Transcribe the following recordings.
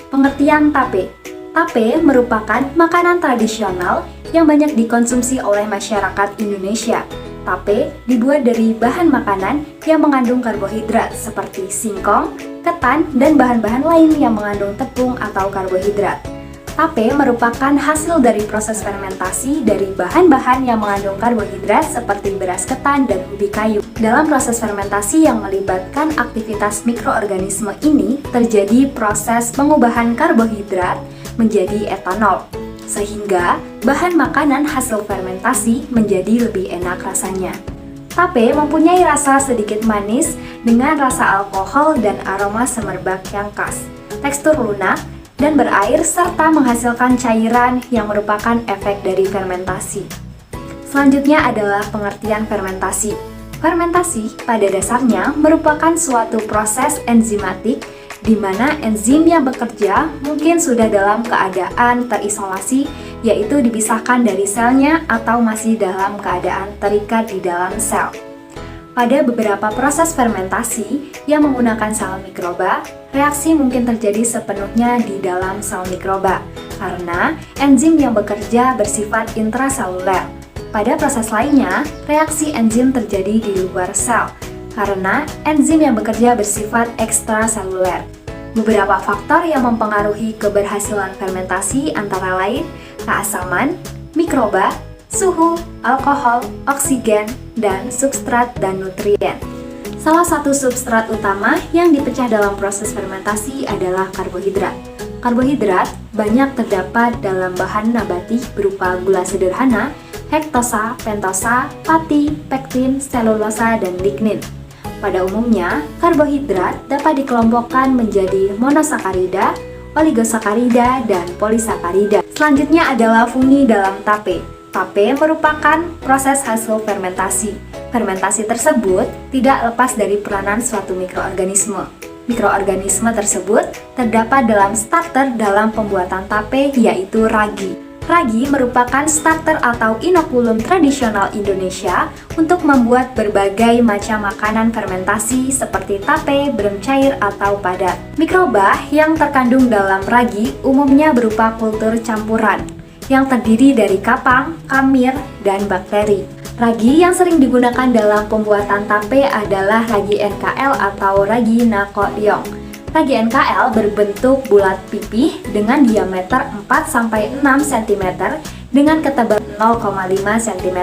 Pengertian tape. Tape merupakan makanan tradisional yang banyak dikonsumsi oleh masyarakat Indonesia. Tape dibuat dari bahan makanan yang mengandung karbohidrat seperti singkong, ketan, dan bahan-bahan lain yang mengandung tepung atau karbohidrat. Tape merupakan hasil dari proses fermentasi dari bahan-bahan yang mengandung karbohidrat seperti beras ketan dan ubi kayu. Dalam proses fermentasi yang melibatkan aktivitas mikroorganisme ini, terjadi proses pengubahan karbohidrat menjadi etanol, sehingga bahan makanan hasil fermentasi menjadi lebih enak rasanya. Tape mempunyai rasa sedikit manis dengan rasa alkohol dan aroma semerbak yang khas, tekstur lunak, dan berair serta menghasilkan cairan yang merupakan efek dari fermentasi. Selanjutnya adalah pengertian fermentasi. Fermentasi pada dasarnya merupakan suatu proses enzimatik di mana enzim yang bekerja mungkin sudah dalam keadaan terisolasi, yaitu dipisahkan dari selnya atau masih dalam keadaan terikat di dalam sel. Pada beberapa proses fermentasi yang menggunakan sel mikroba, reaksi mungkin terjadi sepenuhnya di dalam sel mikroba karena enzim yang bekerja bersifat intraseluler. Pada proses lainnya, reaksi enzim terjadi di luar sel karena enzim yang bekerja bersifat ekstraseluler. Beberapa faktor yang mempengaruhi keberhasilan fermentasi antara lain keasaman, mikroba, suhu, alkohol, oksigen, dan substrat dan nutrien. Salah satu substrat utama yang dipecah dalam proses fermentasi adalah karbohidrat. Karbohidrat banyak terdapat dalam bahan nabati berupa gula sederhana, hektosa, pentosa, pati, pektin, selulosa, dan lignin. Pada umumnya, karbohidrat dapat dikelompokkan menjadi monosakarida, oligosakarida, dan polisakarida. Selanjutnya adalah fungsi dalam tape. Tape merupakan proses hasil fermentasi. Fermentasi tersebut tidak lepas dari peranan suatu mikroorganisme. Mikroorganisme tersebut terdapat dalam starter dalam pembuatan tape, yaitu ragi. Ragi merupakan starter atau inokulum tradisional Indonesia untuk membuat berbagai macam makanan fermentasi seperti tape, brem cair, atau padat. Mikroba yang terkandung dalam ragi umumnya berupa kultur campuran yang terdiri dari kapang, kamir, dan bakteri. Ragi yang sering digunakan dalam pembuatan tape adalah ragi NKL atau ragi nakodyong. Ragi NKL berbentuk bulat pipih dengan diameter 4-6 cm dengan ketebalan 0,5 cm.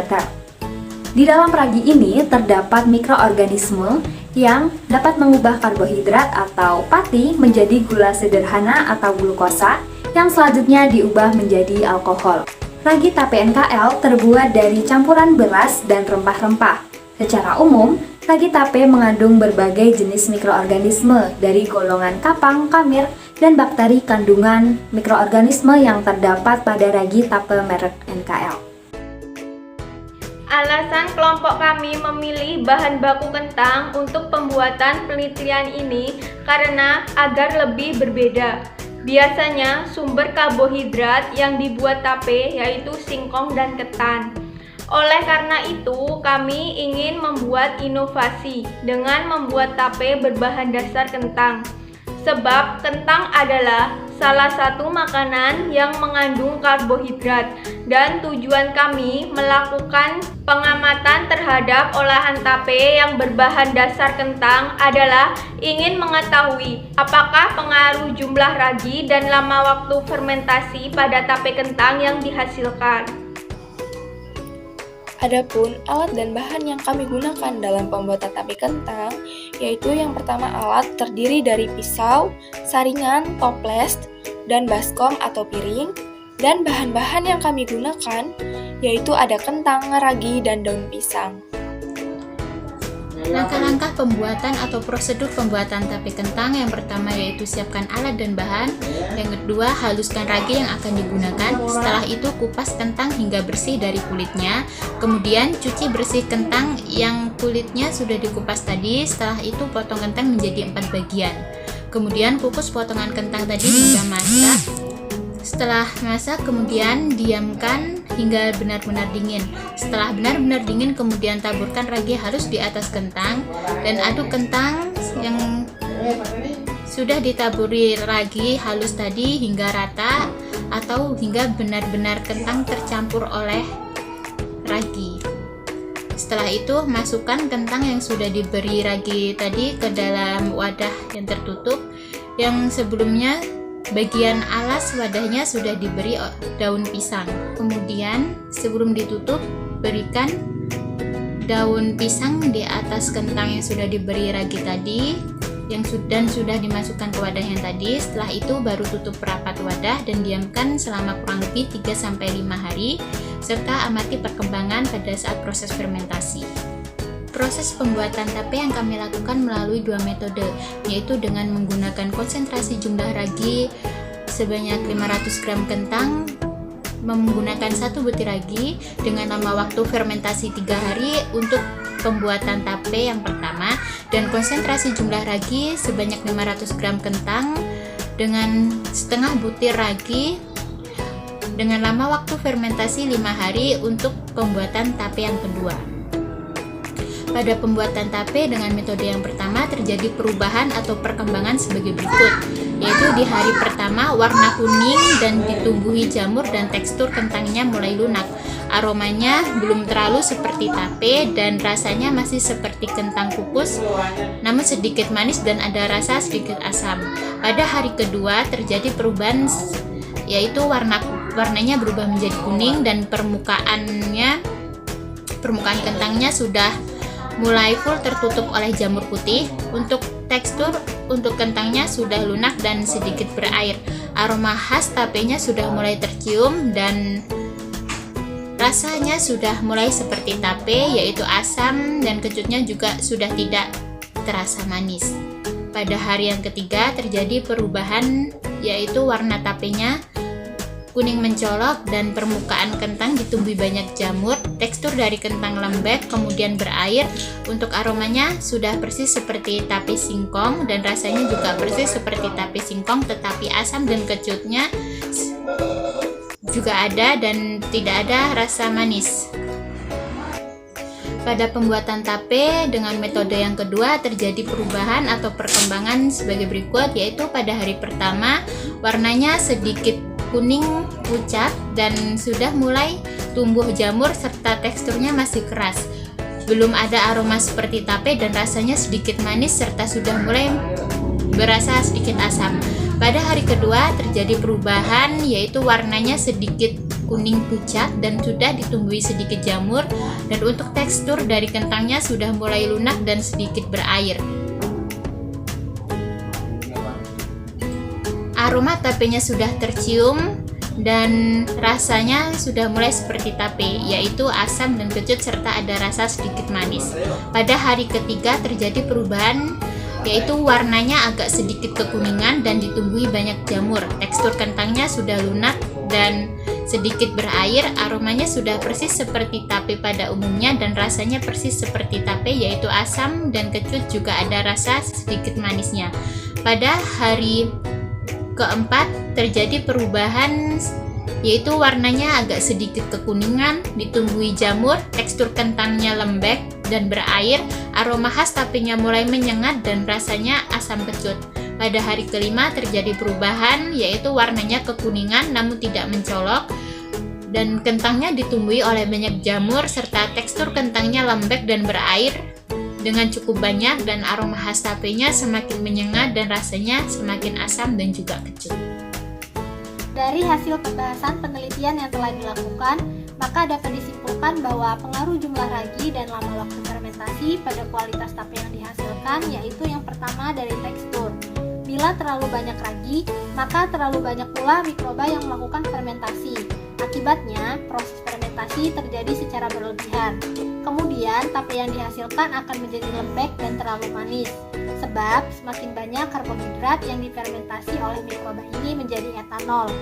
Di dalam ragi ini terdapat mikroorganisme yang dapat mengubah karbohidrat atau pati menjadi gula sederhana atau glukosa yang selanjutnya diubah menjadi alkohol. Ragi tape NKL terbuat dari campuran beras dan rempah-rempah. Secara umum, ragi tape mengandung berbagai jenis mikroorganisme dari golongan kapang, kamir, dan bakteri kandungan mikroorganisme yang terdapat pada ragi tape merek NKL. Alasan kelompok kami memilih bahan baku kentang untuk pembuatan penelitian ini karena agar lebih berbeda. Biasanya sumber karbohidrat yang dibuat tape yaitu singkong dan ketan. Oleh karena itu, kami ingin membuat inovasi dengan membuat tape berbahan dasar kentang. Sebab kentang adalah salah satu makanan yang mengandung karbohidrat dan tujuan kami melakukan pengamatan terhadap olahan tape yang berbahan dasar kentang adalah ingin mengetahui apakah pengaruh jumlah ragi dan lama waktu fermentasi pada tape kentang yang dihasilkan. Adapun alat dan bahan yang kami gunakan dalam pembuatan tape kentang, yaitu yang pertama alat terdiri dari pisau, saringan, toples, dan baskom atau piring, dan bahan-bahan yang kami gunakan yaitu ada kentang, ragi, dan daun pisang. Langkah-langkah pembuatan atau prosedur pembuatan tape kentang yang pertama yaitu siapkan alat dan bahan. Yang kedua, haluskan ragi yang akan digunakan. Setelah itu kupas kentang hingga bersih dari kulitnya. Kemudian cuci bersih kentang yang kulitnya sudah dikupas tadi. Setelah itu potong kentang menjadi 4 bagian. Kemudian kukus potongan kentang tadi hingga masak. Setelah masak, kemudian diamkan hingga benar-benar dingin. Setelah benar-benar dingin, kemudian taburkan ragi halus di atas kentang dan aduk kentang yang sudah ditaburi ragi halus tadi hingga rata atau hingga benar-benar kentang tercampur oleh ragi. Setelah itu, masukkan kentang yang sudah diberi ragi tadi ke dalam wadah yang tertutup, yang sebelumnya bagian alas wadahnya sudah diberi daun pisang. Kemudian sebelum ditutup, berikan daun pisang di atas kentang yang sudah diberi ragi tadi dan sudah dimasukkan ke wadah yang tadi. Setelah itu baru tutup rapat wadah dan diamkan selama kurang lebih 3-5 hari serta amati perkembangan pada saat proses fermentasi. Proses pembuatan tape yang kami lakukan melalui 2 metode, yaitu dengan menggunakan konsentrasi jumlah ragi sebanyak 500 gram kentang menggunakan 1 butir ragi dengan lama waktu fermentasi 3 hari untuk pembuatan tape yang pertama, dan konsentrasi jumlah ragi sebanyak 500 gram kentang dengan setengah butir ragi dengan lama waktu fermentasi 5 hari untuk pembuatan tape yang kedua. Pada pembuatan tape dengan metode yang pertama terjadi perubahan atau perkembangan sebagai berikut, yaitu di hari pertama warna kuning dan ditumbuhi jamur dan tekstur kentangnya mulai lunak. Aromanya belum terlalu seperti tape dan rasanya masih seperti kentang kukus, namun sedikit manis dan ada rasa sedikit asam. Pada hari kedua terjadi perubahan, yaitu warnanya berubah menjadi kuning dan permukaan kentangnya sudah mulai full tertutup oleh jamur putih. Untuk tekstur untuk kentangnya sudah lunak dan sedikit berair. Aroma khas tapenya sudah mulai tercium dan rasanya sudah mulai seperti tape, yaitu asam, dan kecutnya juga sudah tidak terasa manis. Pada hari yang ketiga terjadi perubahan, yaitu warna tapenya kuning mencolok dan permukaan kentang ditumbuhi banyak jamur. Tekstur dari kentang lembek kemudian berair. Untuk aromanya sudah persis seperti tape singkong dan rasanya juga persis seperti tape singkong, tetapi asam dan kecutnya juga ada dan tidak ada rasa manis. Pada pembuatan tape dengan metode yang kedua terjadi perubahan atau perkembangan sebagai berikut, yaitu pada hari pertama warnanya sedikit kuning pucat dan sudah mulai tumbuh jamur serta teksturnya masih keras. Belum ada aroma seperti tape dan rasanya sedikit manis serta sudah mulai berasa sedikit asam. Pada hari kedua terjadi perubahan, yaitu warnanya sedikit kuning pucat dan sudah ditumbuhi sedikit jamur, dan untuk tekstur dari kentangnya sudah mulai lunak dan sedikit berair. Aroma tapenya sudah tercium dan rasanya sudah mulai seperti tape, yaitu asam dan kecut serta ada rasa sedikit manis. Pada hari ketiga terjadi perubahan, yaitu warnanya agak sedikit kekuningan dan ditumbuhi banyak jamur. Tekstur kentangnya sudah lunak dan sedikit berair. Aromanya sudah persis seperti tape pada umumnya dan rasanya persis seperti tape, yaitu asam dan kecut juga ada rasa sedikit manisnya. Pada hari keempat terjadi perubahan, yaitu warnanya agak sedikit kekuningan, ditumbuhi jamur, tekstur kentangnya lembek dan berair, aroma khas tapenya mulai menyengat dan rasanya asam kecut. Pada hari kelima terjadi perubahan, yaitu warnanya kekuningan namun tidak mencolok dan kentangnya ditumbuhi oleh banyak jamur serta tekstur kentangnya lembek dan berair dengan cukup banyak dan aroma khas tapenya semakin menyengat dan rasanya semakin asam dan juga kecut. Dari hasil pembahasan penelitian yang telah dilakukan, maka dapat disimpulkan bahwa pengaruh jumlah ragi dan lama waktu fermentasi pada kualitas tape yang dihasilkan, yaitu yang pertama dari tekstur. Bila terlalu banyak ragi, maka terlalu banyak pula mikroba yang melakukan fermentasi. Akibatnya, proses fermentasi terjadi secara berlebihan. Kemudian, tape yang dihasilkan akan menjadi lembek dan terlalu manis. Sebab, semakin banyak karbohidrat yang difermentasi oleh mikroba ini menjadi etanol.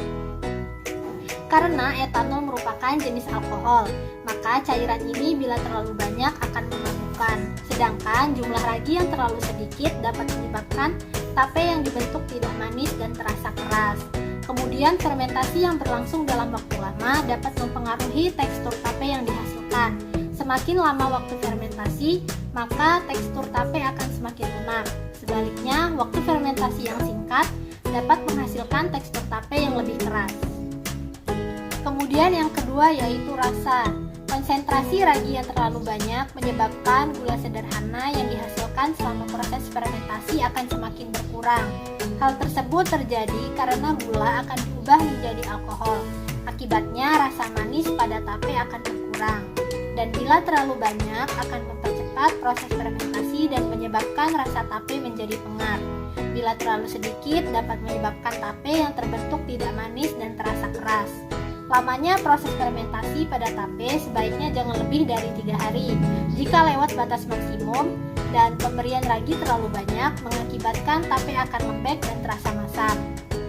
Karena etanol merupakan jenis alkohol, maka cairan ini bila terlalu banyak akan memabukkan. Sedangkan jumlah ragi yang terlalu sedikit dapat menyebabkan tape yang dibentuk tidak manis dan terasa keras. Kemudian fermentasi yang berlangsung dalam waktu lama dapat mempengaruhi tekstur tape yang dihasilkan. Semakin lama waktu fermentasi, maka tekstur tape akan semakin lunak. Sebaliknya, waktu fermentasi yang singkat dapat menghasilkan tekstur tape yang lebih keras. Kemudian yang kedua yaitu rasa. Konsentrasi ragi yang terlalu banyak menyebabkan gula sederhana yang dihasilkan selama proses fermentasi akan semakin berkurang. Hal tersebut terjadi karena gula akan diubah menjadi alkohol. Akibatnya rasa manis pada tape akan berkurang. Dan bila terlalu banyak akan mempercepat proses fermentasi dan menyebabkan rasa tape menjadi pengar. Bila terlalu sedikit dapat menyebabkan tape yang terbentuk tidak manis dan terasa keras. Lamanya proses fermentasi pada tape sebaiknya jangan lebih dari 3 hari. Jika lewat batas maksimum dan pemberian ragi terlalu banyak mengakibatkan tape akan lembek dan terasa masam.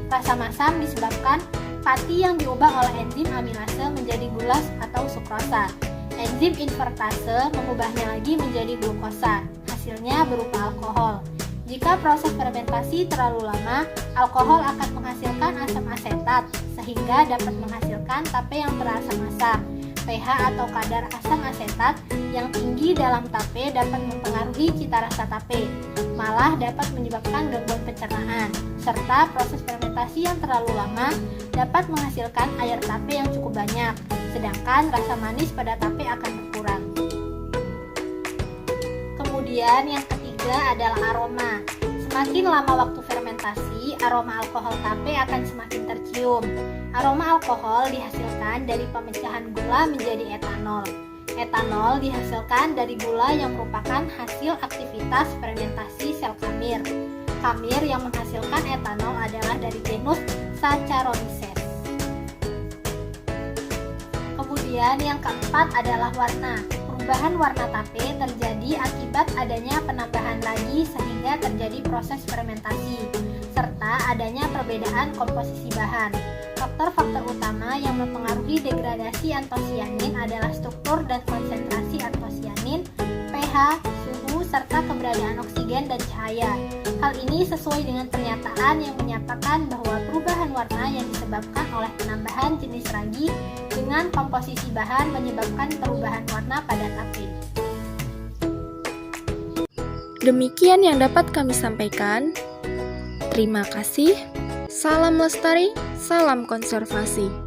Rasa masam disebabkan pati yang diubah oleh enzim amilase menjadi gula atau sukrosa. Enzim invertase mengubahnya lagi menjadi glukosa. Hasilnya berupa alkohol. Jika proses fermentasi terlalu lama, alkohol akan menghasilkan asam asetat sehingga dapat menghasilkan tape yang terasa masam. pH atau kadar asam asetat yang tinggi dalam tape dapat mempengaruhi cita rasa tape, malah dapat menyebabkan gangguan pencernaan, serta proses fermentasi yang terlalu lama dapat menghasilkan air tape yang cukup banyak, sedangkan rasa manis pada tape akan berkurang. Kemudian yang ketiga adalah aroma. Semakin lama waktu fermentasi, aroma alkohol tape akan semakin tercium. Aroma alkohol dihasilkan dari pemecahan gula menjadi etanol. Etanol dihasilkan dari gula yang merupakan hasil aktivitas fermentasi sel kamir. Kamir yang menghasilkan etanol adalah dari genus Saccharomyces. Kemudian yang keempat adalah warna. Perubahan warna tape terjadi akibat adanya penambahan ragi sehingga terjadi proses fermentasi, serta adanya perbedaan komposisi bahan. Faktor-faktor utama yang mempengaruhi degradasi antosianin adalah struktur dan konsentrasi antosianin, pH, suhu, serta keberadaan oksigen dan cahaya. Hal ini sesuai dengan pernyataan yang menyatakan bahwa perubahan warna yang disebabkan oleh penambahan jenis ragi dengan komposisi bahan menyebabkan perubahan warna pada tape. Demikian yang dapat kami sampaikan. Terima kasih. Salam lestari, salam konservasi.